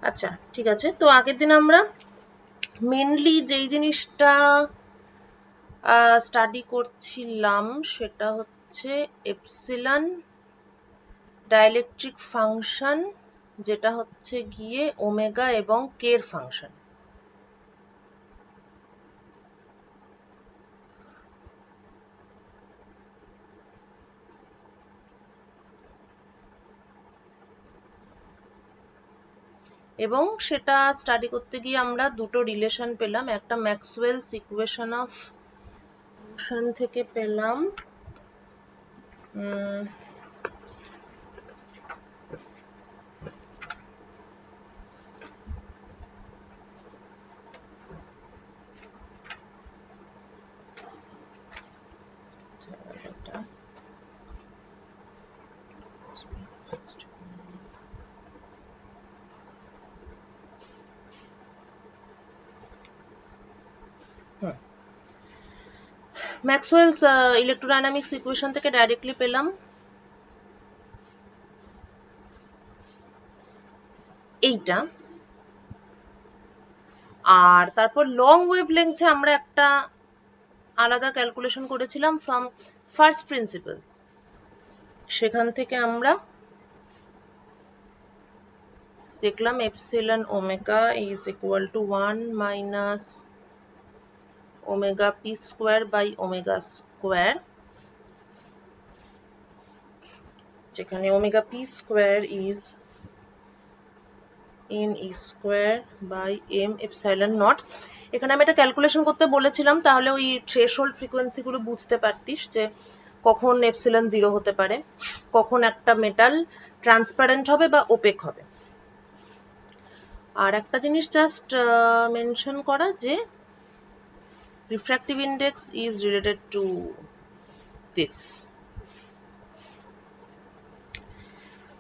আচ্ছা ঠিক আছে, তো আগের দিন আমরা মেনলি যেই জিনিসটা স্টাডি করছিলাম সেটা হচ্ছে এপসিলন ডাইলেকট্রিক ফাংশন, যেটা হচ্ছে গিয়ে ওমেগা এবং কে এর ফাংশন। এবং সেটা স্টাডি করতে গিয়ে আমরা দুটো রিলেশন পেলাম, একটা ম্যাক্সওয়েলস ইকুয়েশন অফ ফাংশন থেকে পেলাম ম্যাক্সওয়েলস ইলেকট্রোডাইনামিক্স ইকুয়েশন থেকে ডাইরেক্টলি পেলাম এইটা। আর তারপর লং ওয়েভলেংথে আমরা একটা আলাদা ক্যালকুলেশন করেছিলাম ফ্রম ফার্স্ট প্রিন্সিপাল, সেখান থেকে আমরা দেখলাম epsilon omega is equal to 1 minus omega p square by omega square, যেখানে omega p square is n e square by m epsilon naught. এখানে আমি একটা ক্যালকুলেশন করতে বলেছিলাম, তাহলে ওই থ্রেশহোল্ড ফ্রিকোয়েন্সি গুলো বুঝতে পারতিস যে কখন এপসিলন 0 হতে পারে, কখন একটা মেটাল ট্রান্সপারেন্ট হবে বা ওপেক হবে। আর একটা জিনিস জাস্ট মেনশন করা যে refractive index is related to this.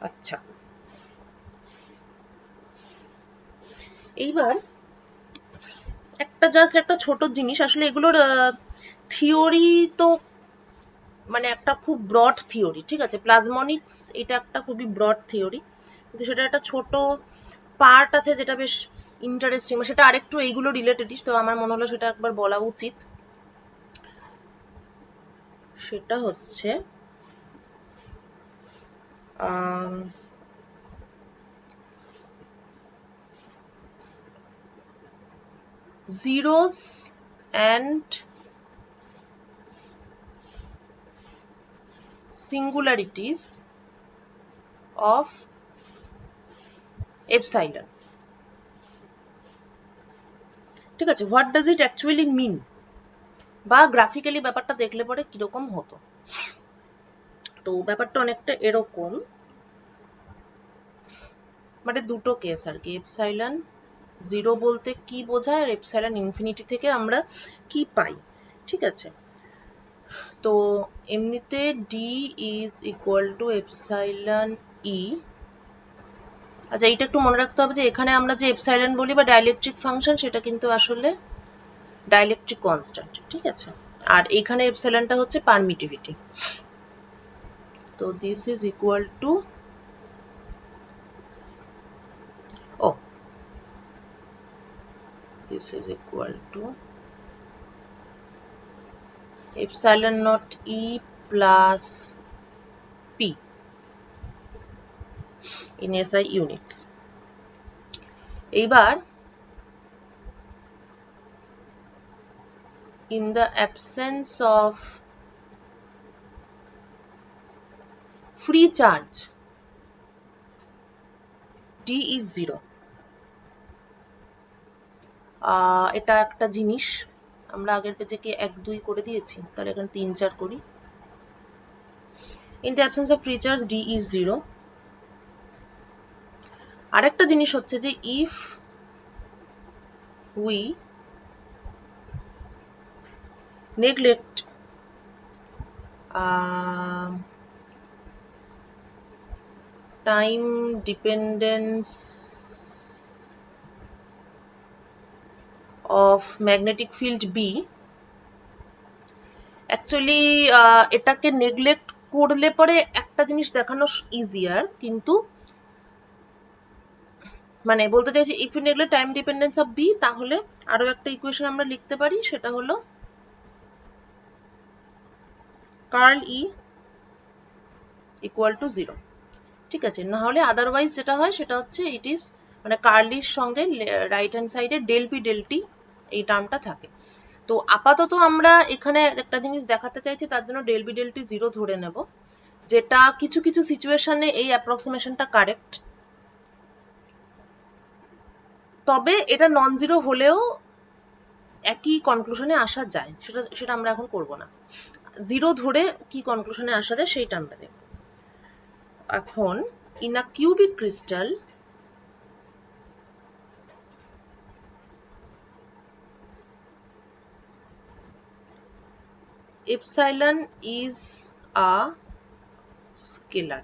আচ্ছা, এইবার একটা ছোট জিনিস, আসলে এগুলোর থিওরি তো মানে একটা খুব ব্রড থিওরি, ঠিক আছে, প্লাজমনিক্স এটা একটা খুবই ব্রড থিওরি, কিন্তু সেটা একটা ছোট পার্ট আছে যেটা বেশ ইন্টারেস্টিং, সেটা আরেকটু এইগুলো রিলেটেডই, তো আমার মনে হলো সেটা একবার বলা উচিত। সেটা হচ্ছে zeros and singularities of epsilon, ঠিক আছে, হোয়াট ডাজ ইট অ্যাকচুয়ালি মিন, বা গ্রাফিক্যালি ব্যাপারটা দেখলে পরে কিরকম হতো। তো ব্যাপারটা অনেকটা এরকম, মানে দুটো কেস আর কি, এপসাইলন 0 বলতে কি বোঝায় আর এপসাইলন ইনফিনিটি থেকে আমরা কি পাই, ঠিক আছে। তো এমনিতে D is equal to epsilon E. আচ্ছা, এইটা একটু মনে রাখতে হবে যে এখানে আমরা যে এপসাইলন বলি বা ডাইলেকট্রিক ফাংশন, সেটা কিন্তু আসলে ডাইলেকট্রিক কনস্ট্যান্ট, ঠিক আছে। আর এখানে এপসাইলনটা হচ্ছে পারমিটিভিটি। তো this is equal two, oh, this is equal to epsilon naught E plus P in SI units. এইবার in the absence of free charge, D is 0. এটা একটা জিনিস, আমরা আগের পেজে কি 1 2 করে দিয়েছি, তাহলে এখানে 3 4 করি। In the absence of free charge, D is 0. আরেকটা জিনিস হচ্ছে যে if we neglect time dependence of magnetic field B, actually এটাকে নেগলেক্ট করলে পরে একটা জিনিস দেখানো ইজিয়ার, কিন্তু মানে বলতে চাইছি if you neglect time dependence of B, তাহলে আরো একটা ইকুয়েশন আমরা লিখতে পারি, সেটা হলো কার্ল ই ইকুয়াল টু 0। ঠিক আছে, না হলে আদারওয়াইজ যেটা হয় সেটা হচ্ছে ইট ইজ মানে কার্লির সঙ্গে রাইট হ্যান্ড সাইডে ডেল পি ডেল টি এই টার্মটা থাকে। তো আপাতত আমরা এখানে একটা জিনিস দেখাতে চাইছি, তার জন্য ডেল বি ডেল টি 0 ধরে নেব, যেটা কিছু কিছু সিচুয়েশনে এই অ্যাপ্রক্সিমেশনটা কারেক্ট। তবে এটা নন জিরো হলেও একই কনক্লুশনে আসা যায়, সেটা সেটা আমরা এখন করব না। জিরো ধরে কি কনক্লুশনে আসা যায় সেইটা আমরা দেখব এখন। In a cubic crystal, epsilon is a scalar।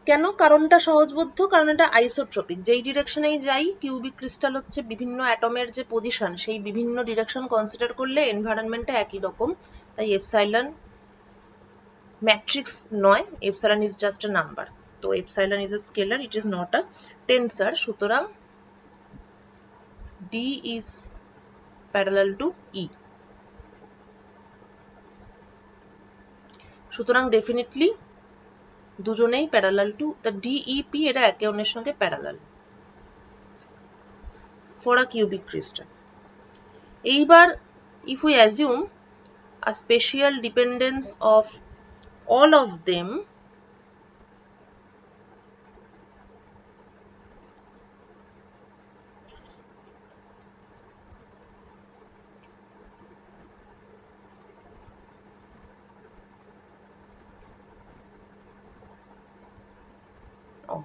কেন? কারণটা সহজবোধ্য, কারণ এটা আইসোট্রপিক। যেই ডিরেকশনেই যাই, কিউবিক ক্রিস্টাল হচ্ছে বিভিন্ন অ্যাটমের যে পজিশন, সেই বিভিন্ন ডিরেকশন কনসিডার করলে এনভায়রনমেন্টটা একই রকম। তাই এপসাইলন ম্যাট্রিক্স নয়, epsilon is just a number. তো epsilon is a scalar, it is not a tensor. সুতরাং D is parallel to E. সুতরাং ডেফিনেটলি দুজনেই প্যারালাল টু দ্য ডিইপি, এরা একে অন্যের সঙ্গে parallel for a cubic crystal. এইবার if we assume a spatial dependence of all of them, oh,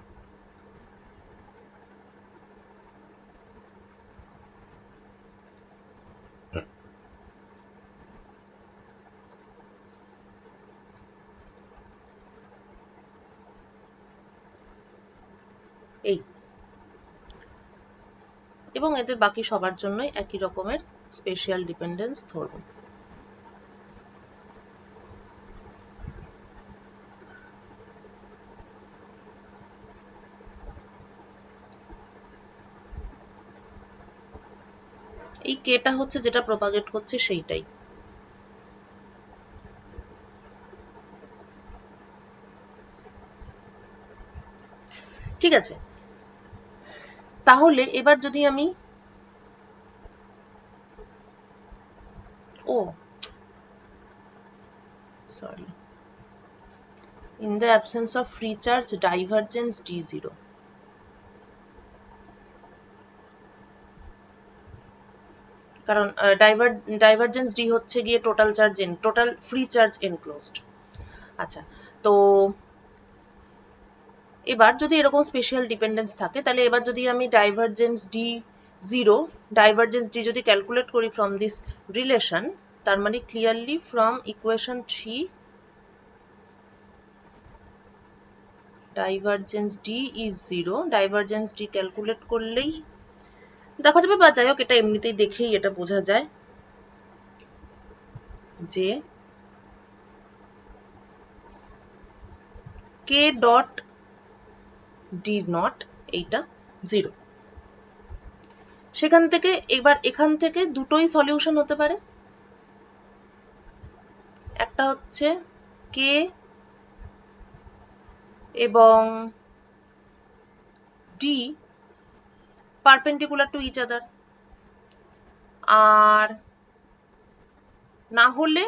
এই এবং এদের বাকি সবার জন্যই একই রকমের স্পেশাল ডিপেন্ডেন্স ধরব। এই কেটা হচ্ছে যেটা প্রপাগেট হচ্ছে সেইটাই। ঠিক আছে, তাহলে এবার যদি আমি sorry, in the absence of free charge divergence d0, কারণ ডাইভারজেন্স ডি হচ্ছে গিয়ে total charge total free charge enclosed. আচ্ছা, তো এবার যদি এরকম স্পেশাল ডিপেন্ডেন্স থাকে, তাহলে এবার যদি আমি ডাইভারজেন্স ডি 0, ডাইভারজেন্স ডি যদি ক্যালকুলেট করি ফ্রম দিস রিলেশন, তার মানে clearly from equation 3 divergence D is 0, divergence D calculate করলেই দেখা যাবে, বা যাই হোক এটা এমনিতেই দেখেই এটা বোঝা যায় যে কে ডট ডি নট এইটা 0। সেখান থেকে এবার এখান থেকে দুটোই সলিউশন হতে পারে। একটা হচ্ছে কে এবং D perpendicular to each other, আর না হলে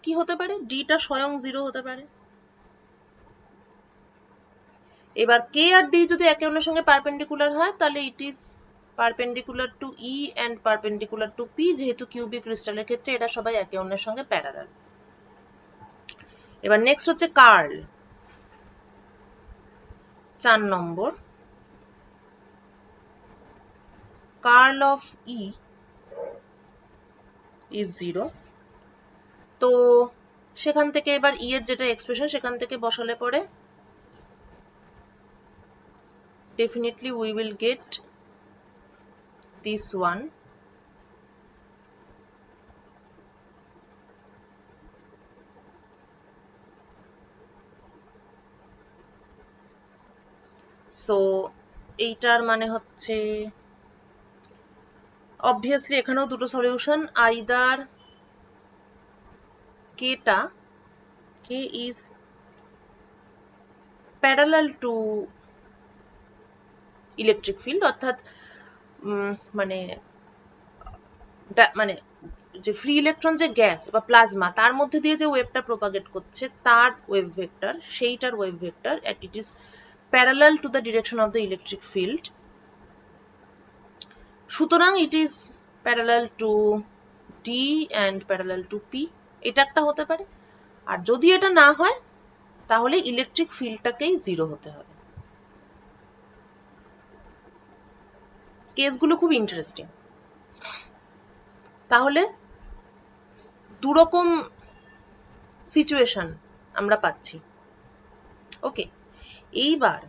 কি হতে পারে, ডিটা স্বয়ং 0 হতে পারে। এবার কে আর ডি যদি একে অন্যের সঙ্গে পারপেন্ডিকুলার হয়, তাহলে it is perpendicular to E and perpendicular to P, যেহেতু কিউবিক ক্রিস্টালের ক্ষেত্রে এরা সবাই একে অন্যের সঙ্গে প্যারালাল। এবার নেক্সট হচ্ছে curl, 4 number. Curl of E is 0। তো সেখান থেকে এবার ই এর যেটা এক্সপ্রেশন, সেখান থেকে বসালে পরে definitely we will get this one, so এইটার মানে হচ্ছে অবভিয়াসলি এখানেও দুটো সলিউশন, আইদার কেটা k is parallel to electric field, অর্থাৎ মানে মানে যে ফ্রি ইলেকট্রন যে গ্যাস বা প্লাজমা তার মধ্যে দিয়ে যে ওয়েভটা প্রোপাগেট করছে তার ওয়েভ ভেক্টর, সেইটার wave vector it is parallel to the direction of the electric field. সুতরাং it is parallel to D and parallel to P, এটা একটা হতে পারে। আর যদি এটা না হয় তাহলে ইলেকট্রিক ফিল্ডটাকেই জিরো হতে হবে। কেসগুলো খুব ইন্টারেস্টিং। তাহলে দুরকম সিচুয়েশন আমরা পাচ্ছি। ওকে, এইবার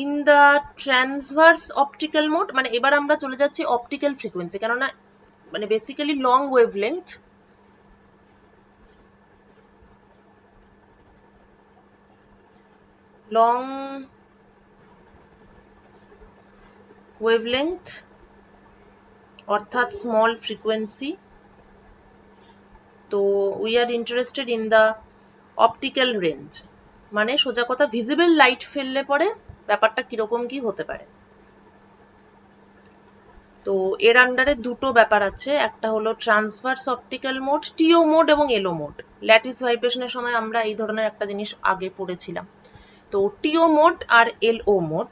in the transverse optical mode, মানে এবার আমরা চলে যাচ্ছি অপটিক্যাল ফ্রিকোয়েন্সি, কেননা মানে basically long wavelength, long wavelength অর্থাৎ স্মল ফ্রিকোয়েন্সি। তো we are interested in the optical range, মানে সোজা কথা ভিজিবল লাইট ফেললে পরে ব্যাপারটা কিরকম কি হতে পারে। তো এর আন্ডারে দুটো ব্যাপার আছে, একটা হলো ট্রান্সভার্স অপটিক্যাল মোড, টিও মোড এবং এলও মোড। ল্যাটিস ভাইব্রেশনের সময় আমরা এই ধরনের একটা জিনিস আগে পড়েছিলাম। তো টিও মোড আর LO mode,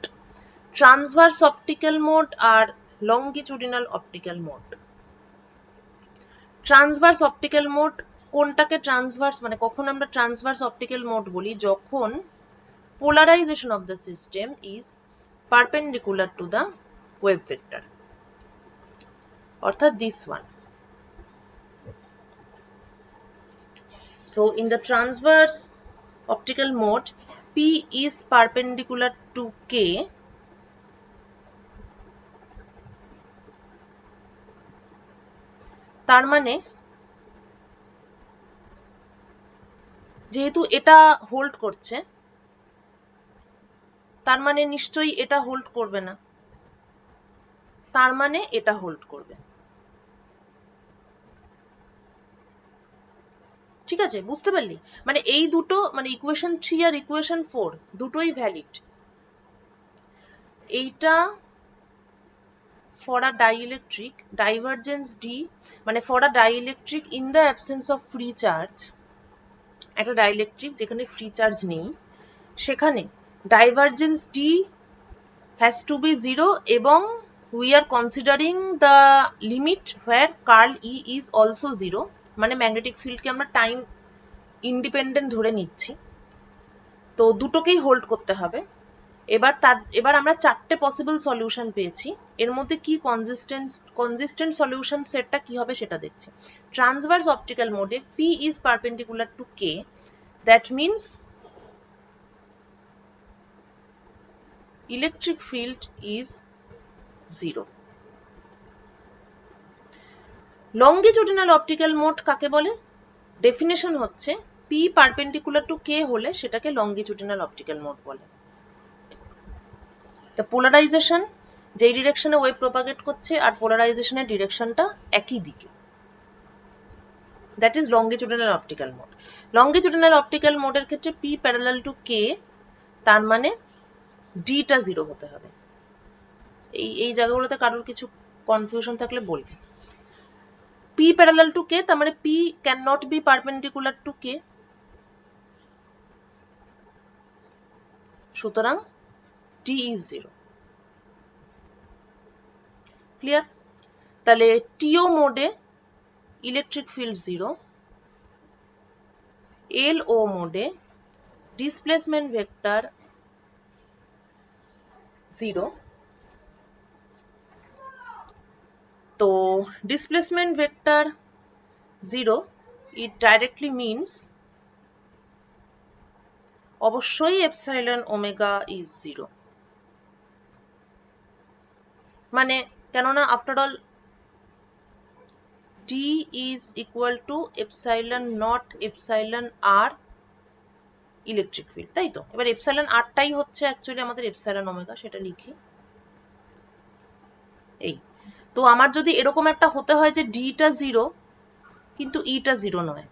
transverse optical mode আর longitudinal optical mode. Transverse optical mode কোনটাকে ট্রান্সভার্স, মানে কখন আমরা ট্রান্সভার্স অপটিক্যাল মোড বলি, যখন polarization of the system is perpendicular to the wave vector, অর্থাৎ this one. So in the transverse optical mode, P is perpendicular to K, তার মানে যেহেতু এটা হোল্ড করছে তার মানে নিশ্চয়ই এটা হোল্ড করবে না, তার মানে এটা হোল্ড করবে। ঠিক আছে, বুঝতে পারলি? মানে এই দুটো, মানে ইকুয়েশন 3 আর ইকুয়েশন 4 দুটোই ভ্যালিড। এইটা for a dielectric divergence D, মানে for a dielectric in the absence of free charge, একটা ডাইইলেকট্রিক যেখানে ফ্রি চার্জ নেই সেখানে divergence D has to be zero, এবং we are considering the limit where curl E is also zero, মানে magnetic ফিল্ডকে আমরা time independent ধরে নিচ্ছি। তো দুটোকেই হোল্ড করতে হবে। এবার আমরা চারটে পসিবল সলিউশন পেয়েছি, এর মধ্যে কি কনজিস্টেন্ট সলিউশন সেটটা কি হবে সেটা দেখছি। ট্রান্সভার্স অপটিক্যাল মোডে P is perpendicular to K, that means electric field is 0. Longitudinal optical mode কাকে বলে? ডেফিনেশন হচ্ছে P পারপেন্ডিকুলার টু K হলে সেটাকে লঙ্গিচুডিনাল অপটিক্যাল মোড বলে। The polarization যেই ডিরেকশনে ওয়েভ প্রপাগেট করছে আর পোলারাইজেশনের ডিরেকশনটা একই দিকে, that is longitudinal optical mode. Longitudinal optical মোডের ক্ষেত্রে P প্যারালাল টু K, তার মানে ডিটা জিরো হতে হবে। এই জায়গাগুলোতে কারোর কিছু কনফিউশন থাকলে বলবে। P প্যারালাল টু K, তার মানে P can not be perpendicular to K, সুতরাং D is 0. ক্লিয়ার? তাহলে টিও মোডে ইলেকট্রিক ফিল্ড 0, এলও মোডে ডিসপ্লেসমেন্ট ভেক্টর 0। তো displacement vector 0, it directly means অবশ্যই এপসাইলন ওমেগা is 0, মানে কেননা after all D is equal to epsilon not epsilon r electric field, তাই তো? এবার এপসাইলন আরটাই হচ্ছে অ্যাকচুয়ালি আমাদের এপসাইলন ওমেগা, সেটা লিখি এই। তো আমার যদি এরকম একটা হতে হয় যে ডিটা 0 কিন্তু ইটা 0 নয়,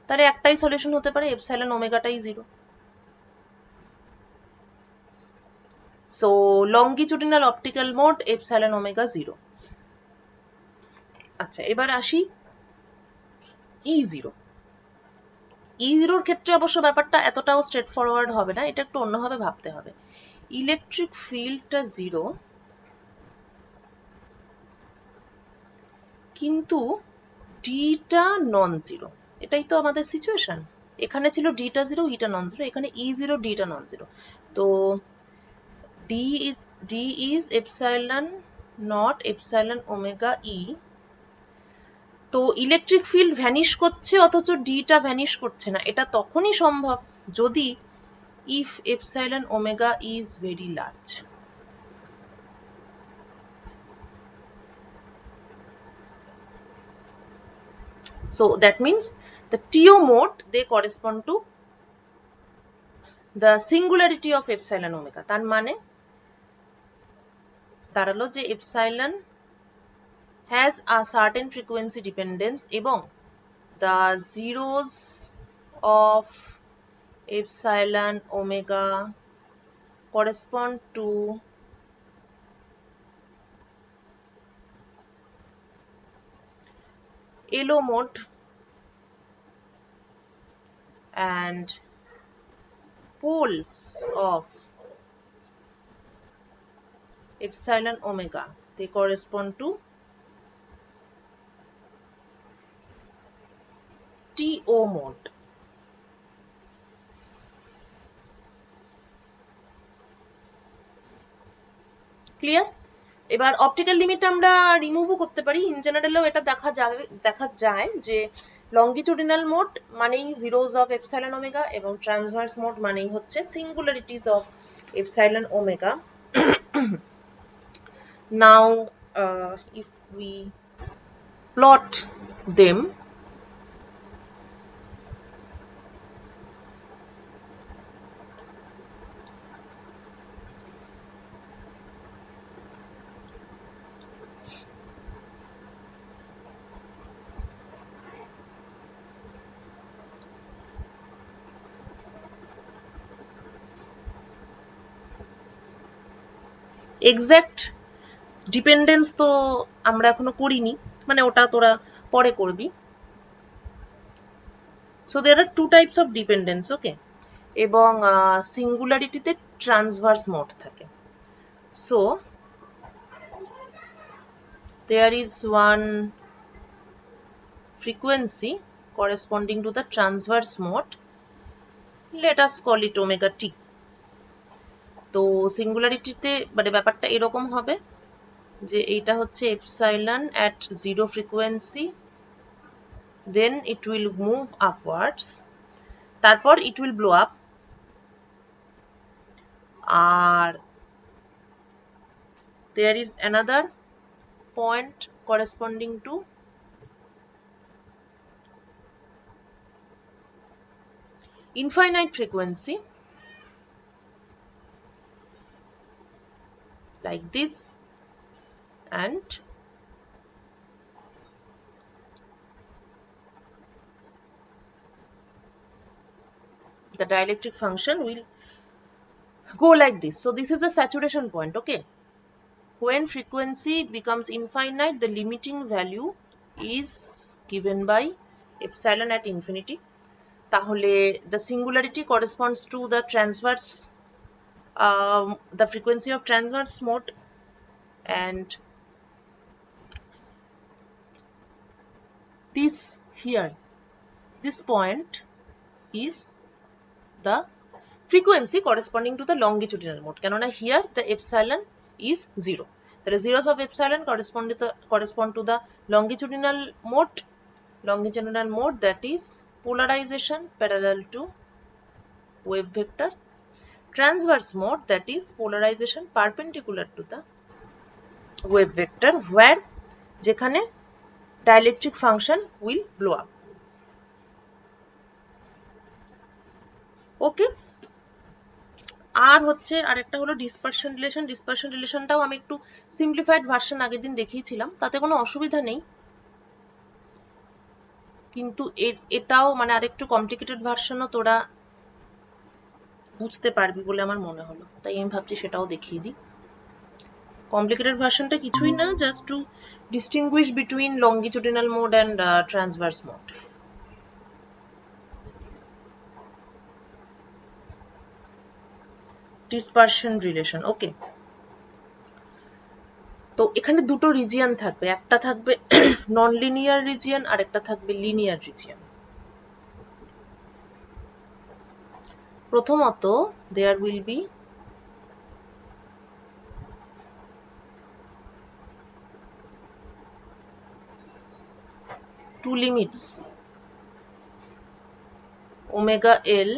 তাহলে একটাই সলিউশন হতে পারে, এপসাইলন ওমেগাটাই 0। So longitudinal optical mode epsilon omega 0। আচ্ছা, এবার আসি E0। E0 ক্ষেত্রে অবশ্য ব্যাপারটা এতটাও স্ট্রেট ফরওয়ার্ড হবে না, এটা একটু অন্যভাবে ভাবতে হবে। ইলেকট্রিক ফিল্ডটা 0 কিন্তু ডিটা নন 0, এটাই তো আমাদের সিচুয়েশন। এখানে ছিল ডিটা 0 ইটা নন 0, এখানে E0 ডিটা নন 0। তো D is epsilon naught epsilon omega E. তো ইলেকট্রিক ফিল্ড ভ্যানিশ করছে অথচ ডিটা ভ্যানিশ করছে না, এটা তখনই সম্ভব যদি if epsilon omega is very large. So that means the TO mode, they correspond to the singularity of epsilon omega. তার মানে দাঁড়ালো যে epsilon has a certain frequency dependence এবং the zeros of epsilon omega correspond to LO mode and poles of epsilon omega, they correspond to TO mode. Clear? এবার optical limit আমরা রিমুভও করতে পারি, in জেনারেলও এটা দেখা যায় যে লঙ্গিচুডিনাল মোড মানেই জিরোজ অফ এপসাইলন ওমেগা এবং ট্রান্সভার্স মোড মানেই হচ্ছে singularities of epsilon omega. Now if we plot them, exact dependence তো আমরা এখনো করিনি, মানে ওটা তোরা পরে করবি। So there are two types of dependence, okay? এবং সিঙ্গুলারিটিতে ট্রান্সভার্স মোড থাকে। So there is one frequency corresponding to the transverse mode, let us call it omega t. তো সিঙ্গুলারিটিতে মানে ব্যাপারটা এরকম হবে যে এইটা হচ্ছে epsilon at 0 frequency, then it will move upwards, তারপর it will blow up, আর there is another point corresponding to infinite frequency like this, and the dielectric function will go like this. So this is a saturation point, okay? When frequency becomes infinite, the limiting value is given by epsilon at infinity. তাহলে the singularity corresponds to the transverse, the frequency of transverse mode, and this here, this point is the frequency corresponding to the longitudinal mode, কেননা here the epsilon is 0. The zeros of epsilon correspond to the longitudinal mode, that is polarization parallel to wave vector, transverse mode, that is polarization perpendicular to the wave vector, where যেখানে dielectric function will blow up. ওকে। আর হচ্ছে আরেকটা হলো dispersion relation. Dispersion রিলেশনটাও আমি একটু simplified version আগের দিন দেখিয়েছিলাম, তাতে কোনো অসুবিধা নেই, কিন্তু এটাও মানে আরেকটু কমপ্লিকেটেড ভার্সনও তোরা বুঝতে পারবি বলে আমার মনে হলো, তাই আমি ভাবছি সেটাও দেখিয়ে দিই। কমপ্লিকেটেড ভার্সনটা কিছুই না, just to distinguish between longitudinal mode and transverse mode. Dispersion relation, okay. তো এখানে দুটো রিজিয়ন থাকবে, একটা থাকবে নন লিনিয়ার রিজিয়ন আর একটা থাকবে লিনিয়ার রিজিয়ন। প্রথমত there will be two limits omega L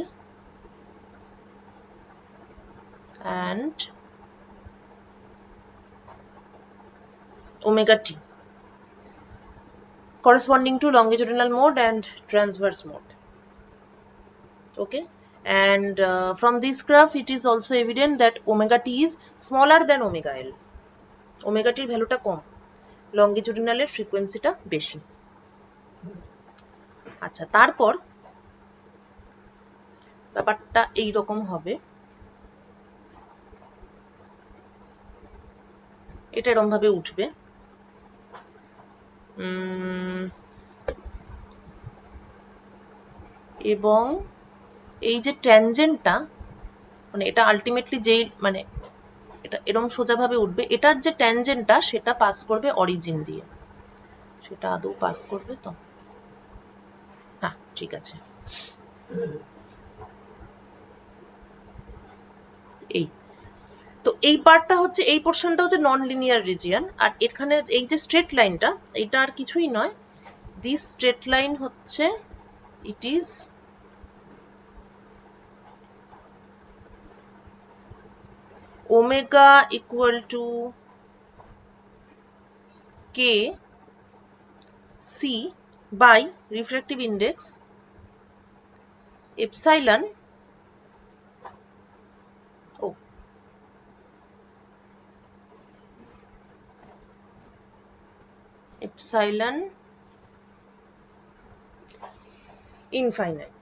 and omega T corresponding to longitudinal mode and transverse mode. Okay, and from this graph it is also evident that omega T is smaller than omega L. omega T এর ভ্যালুটা কম, longitudinal এর ফ্রিকোয়েন্সিটা বেশি। আচ্ছা, তারপর ব্যাপারটা এই রকম হবে, এটা এরকম ভাবে উঠবে, এবং এই যে ট্যানজেন্টটা মানে এটা আলটিমেটলি যেই মানে এটা এরকম সোজাভাবে উঠবে, এটার যে ট্যানজেন্টটা সেটা পাস করবে অরিজিন দিয়ে, সেটা আদৌ পাস করবে তো? হ্যাঁ, ঠিক আছে। এই তো এই পার্টটা হচ্ছে, এই পোর্শনটা হচ্ছে নন লিনিয়ার রিজিয়ন, আর এখানে এই যে স্ট্রেট লাইনটা এটা আর কিছুই নয়, দিস স্ট্রেট লাইন হচ্ছে it is omega equal to K C by refractive index epsilon ও এপসাইলন ইনফাইনাইট।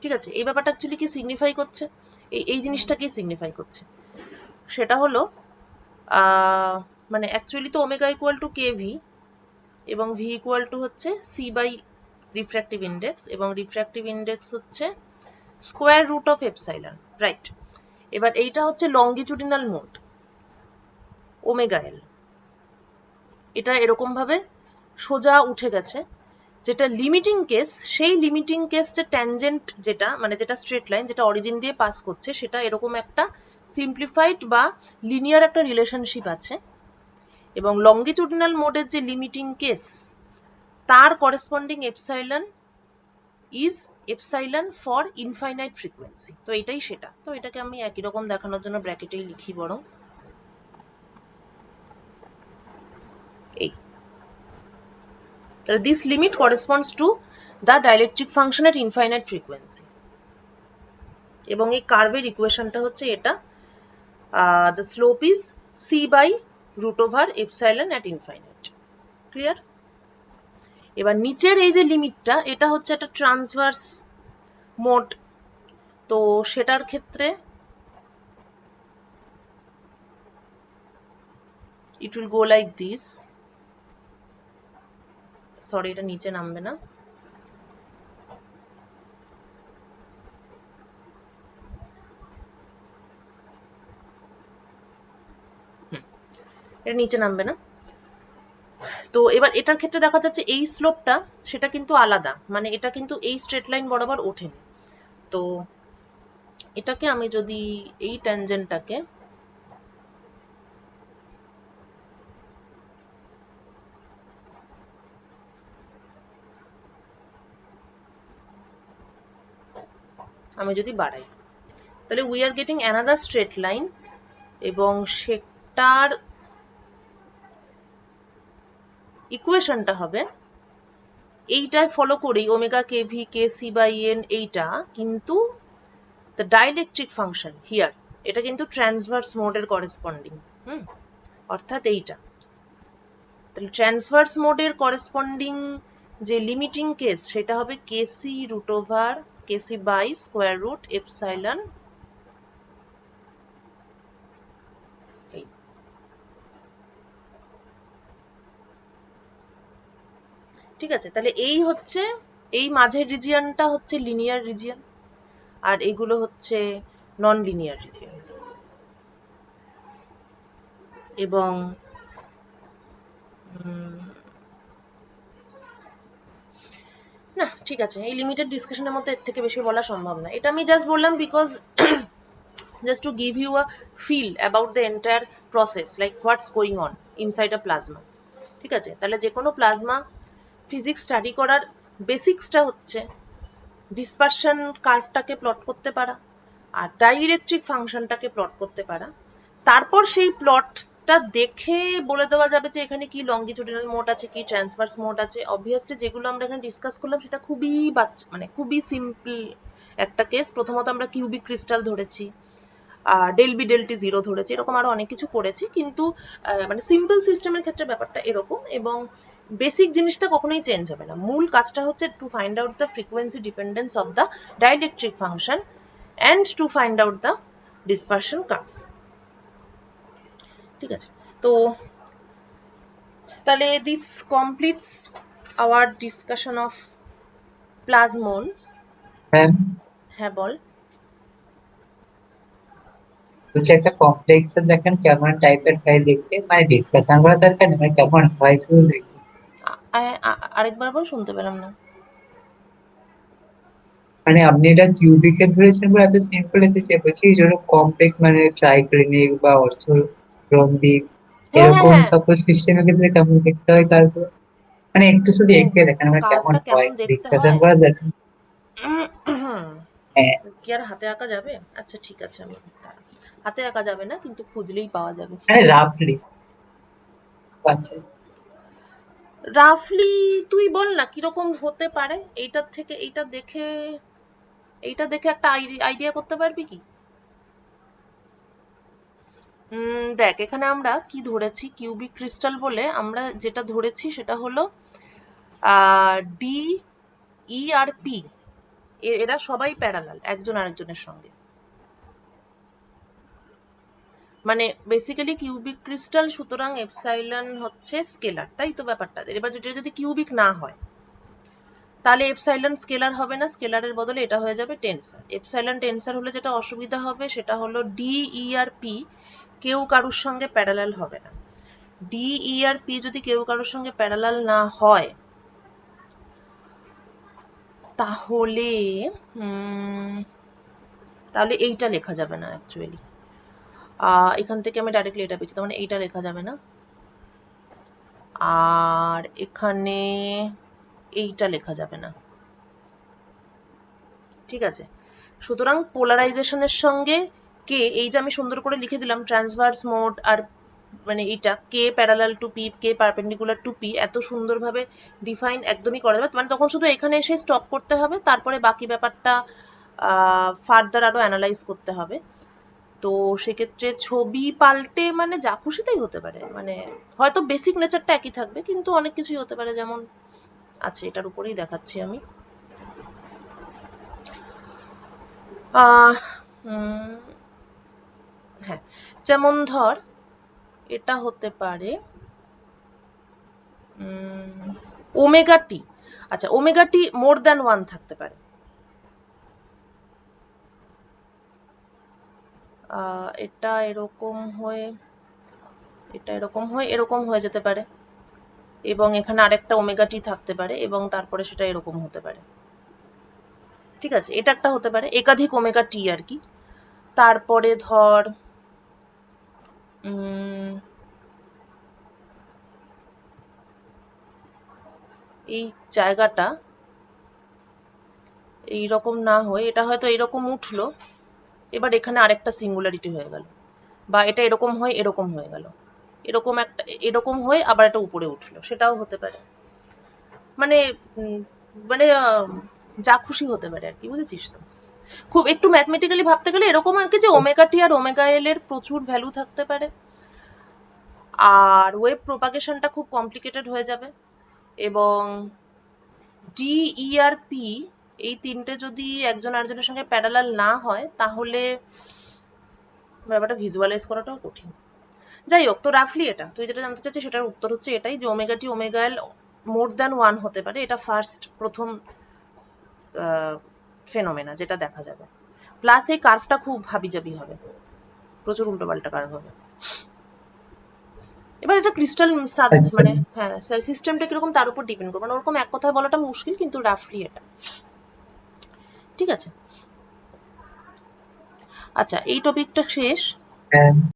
ঠিক আছে, এই ব্যাপারটা অ্যাকচুয়ালি কি সিগনিফাই করছে, এই জিনিসটাকেই সিগনিফাই করছে, সেটা হলো মানে অ্যাকচুয়ালি তো omega equal to K V এবং ভি ইকুয়াল টু হচ্ছে সি বাই রিফ্র্যাক্টিভ ইন্ডেক্স, এবং রিফ্র্যাক্টিভ ইন্ডেক্স হচ্ছে square root of epsilon, right? এবার এইটা হচ্ছে লঙ্গিচুডিনাল মোড ওমেগা এল, এটা এরকম ভাবে সোজা উঠে গেছে, যেটা লিমিটিং কেস, সেই লিমিটিং কেস যে ট্যানজেন্ট যেটা মানে যেটা স্ট্রেট লাইন যেটা অরিজিন দিয়ে পাস করছে, সেটা এরকম একটা সিম্পলিফাইড বা লিনিয়ার একটা রিলেশনশিপ আছে, এবং লঙ্গিচুডিনাল মোডের যে লিমিটিং কেস তার corresponding epsilon is epsilon for infinite frequency. তো এটাই সেটা, তো এটাকে আমি একই রকম দেখানোর জন্য ব্র্যাকেটেই লিখি বরং, এই this limit corresponds to the dielectric function at infinite frequency, এবং এই কার্ভের ইকুয়েশনটা হচ্ছে এটা, the slope is c by root over epsilon at infinite, clear? এবার নিচের এই যে লিমিটটা এটা হচ্ছে একটা ট্রান্সভার্স মোড, তো সেটার ক্ষেত্রে it will go like this, sorry এটা নিচে নামবে না, এটা নিচে নামবে না। তো এবার এটার ক্ষেত্রে দেখা যাচ্ছে এই স্লোপটা সেটা কিন্তু আলাদা, মানে এটা কিন্তু এই স্ট্রেট লাইন বরাবর ওঠেনি। তো এটাকে আমি যদি এই ট্যানজেন্টটাকে আমি যদি বাড়াই, তাহলে we are getting another straight line, এবং সেটার ইকুয়েশনটা হবে এইটাই ফলো করি omega KV K C by N, এইটা কিন্তু দ্য ডাইইলেকট্রিক ফাংশন হিয়ার, এটা কিন্তু ট্রান্সভার্স মোডের করেসপন্ডিং। অর্থাৎ এইটা তাহলে ট্রান্সভার্স মোডের করেসপন্ডিং যে লিমিটিং কেস সেটা হবে k c root over k c by square root epsilon. ঠিক আছে, তাহলে এই মাঝের রিজিয়নটা হচ্ছে লিনিয়ার রিজিয়ন, আর এগুলো হচ্ছে নন লিনিয়ার রিজিয়ন। এবং না ঠিক আছে, এই লিমিটেড ডিসকাশনের মধ্যে এর থেকে বেশি বলা সম্ভব না। এটা আমি জাস্ট বললাম because just to give you a feel about the entire process, like what's going on inside a plasma. ঠিক আছে, তাহলে যে কোনো প্লাজমা ফিজিক্স স্টাডি করার বেসিক্সটা হচ্ছে ডিসপারশন কার্ভটাকে প্লট করতে পারা আর ডাইইলেকট্রিক ফাংশনটাকে প্লট করতে পারা। তারপর সেই প্লটটা দেখে বলে দেওয়া যাবে যে এখানে কি লঙ্গিটিউডিনাল মোড আছে, কি ট্রান্সভার্স মোড আছে। অবভিয়াসলি যেগুলো আমরা এখানে ডিসকাস করলাম সেটা খুবই মানে খুবই সিম্পল একটা কেস। প্রথমত আমরা কিউবিক ক্রিস্টাল ধরেছি, del B del T zero ধরেছি, এরকম আরো অনেক কিছু করেছি, কিন্তু মানে সিম্পল সিস্টেমের ক্ষেত্রে ব্যাপারটা এরকম। এবং বেসিক জিনিসটা কখনোই চেঞ্জ হবে না। মূল কাজটা হচ্ছে to find out the frequency dependence of the dielectric function and to find out the dispersion curve. ঠিক আছে, তো তাহলে this completes our discussion of plasmons. হ্যাঁ বল। বলছি একটা কমপ্লেক্স দেখেন কেমন টাইপের হয় দেখতে, মানে ডিসকাশন করা দরকার নেই, মানে কেমন হয় শুধু দেখতে। আরেকবার বল, শুনতে পেলাম না। মানে আপনি এটা কিউবিকে ধরেছেন বলে এত সিম্পল এসেছে, বলছি যেন কমপ্লেক্স মানে ট্রাইক্লিনিক বা অর্থোরম্বিক হ্যাঁ হ্যাঁ এরকম হ্যাঁ, সকল সিস্টেমের ক্ষেত্রে কেমন দেখতে হয় তারপর, মানে একটু শুধু এঁকে দেখেন মানে কেমন কার্ভটা হয় কেমন দেখতে ডিসকাশন হয়। করা দেখেন। হ্যাঁ, কি আর হাতে আঁকা যাবে? আচ্ছা ঠিক আছে, আমি হাতে আঁকা যাবে না, কিন্তু খুঁজলেই পাওয়া যাবে। মানে রাফলি। আচ্ছা, রাফলি তুই বল না কিরকম হতে পারে, এইটার থেকে এইটা দেখে একটা আইডিয়া করতে পারবি কি? দেখ এখানে আমরা কি ধরেছি, কিউবিক ক্রিস্টাল বলে আমরা যেটা ধরেছি সেটা হলো ডি ই আর পি, এরা সবাই প্যারালাল একজন আরেকজনের সঙ্গে। মানে বেসিক্যালি কিউবিক ক্রিস্টাল, সুতরাং এপসাইলন হচ্ছে স্কেলার, তাই তো ব্যাপারটা। এবার যেটা যদি কিউবিক না হয় তাহলে এপসাইলন স্কেলার হবে না, স্কেলারের বদলে এটা হয়ে যাবে টেন্সার। এপসাইলন টেন্সার হলে যেটা অসুবিধা হবে সেটা হলো ডি ই আর পি কেউ কারুর সঙ্গে প্যারালাল হবে না। ডি ই আর পি যদি কেউ কারুর সঙ্গে প্যারালাল না হয় তাহলে তাহলে এইটা লেখা যাবে না অ্যাকচুয়ালি। এখান থেকে আমি ডাইরেক্টলি এটা পেয়েছি, তার মানে এইটা লেখা যাবে না। আর এখানে এইটা লেখা যাবে না। ঠিক আছে, সুতরাং পোলারাইজেশনের সঙ্গে কে, এই যে আমি সুন্দর করে লিখে দিলাম ট্রান্সভার্স মোড, আর মানে এইটা k parallel to P, k perpendicular to P, এত সুন্দরভাবে ডিফাইন একদমই করা যাবে। মানে তখন শুধু এখানে এসে স্টপ করতে হবে, তারপরে বাকি ব্যাপারটা ফার্দার আরো অ্যানালাইজ করতে হবে। তো সেক্ষেত্রে ছবি পাল্টে মানে যা খুশি তাই হতে পারে, মানে হয়তো বেসিক নেচারটা একই থাকবে কিন্তু অনেক কিছুই হতে পারে। যেমন আচ্ছা এটার উপরেই দেখাচ্ছি আমি। আহ হ্যাঁ, যেমন ধর এটা হতে পারে ওমেগা টি। আচ্ছা ওমেগা টি মোর দ্যান ওয়ান থাকতে পারে। এটা এরকম হয়ে এটা এরকম হয়ে যেতে পারে, এবং এখানে আরেকটা ওমেগা টি থাকতে পারে, এবং তারপরে সেটা এরকম হতে পারে। ঠিক আছে, এটা একটা হতে পারে, একাধিক ওমেগা টি আর কি। তারপরে ধর এই জায়গাটা এইরকম না হয়ে এটা হয়তো এরকম উঠলো, এবার এখানে আরেকটা সিঙ্গুলারিটি হয়ে গেল, বা এটা এরকম হয়ে এরকম হয়ে গেল, এরকম একটা এরকম হয়ে আবার এটা উপরে উঠলো, সেটাও হতে পারে। মানে মানে যা খুশি হতে পারে আর কি, বুঝেছিস তো? খুব একটু ম্যাথমেটিক্যালি ভাবতে গেলে এরকম আর কি, যে ওমেগা টি আর ওমেগা এল এর প্রচুর ভ্যালু থাকতে পারে, আর ওয়েভ প্রোপাগেশনটা খুব কমপ্লিকেটেড হয়ে যাবে, এবং ডি ই আর পি এই তিনটে যদি একজন আরেকজনের সঙ্গে প্যারালাল না হয় তাহলে ব্যাপারটা ভিজুয়ালাইজ করাটাও কঠিন। যাই হোক, তো রাফলি এটা তুই যেটা জানতে চাচ্ছিস সেটার উত্তর হচ্ছে এটাই, যে omega T omega L more than one হতে পারে, এটা প্রথম ফেনোমেনা যেটা দেখা যাবে। প্লাস এই কার্ভটা খুব হাবিজাবি হবে, প্রচুর উল্টোপাল্টা কার্ভ হবে। এবার এটা ক্রিস্টাল আচ্ছা মানে হ্যাঁ সিস্টেমটা কিরকম তার উপর ডিপেন্ড করবে, মানে ওরকম এক কথায় বলাটা মুশকিল, কিন্তু রাফলি এটা ঠিক আছে। আচ্ছা, এই টপিকটা শেষ। হ্যাঁ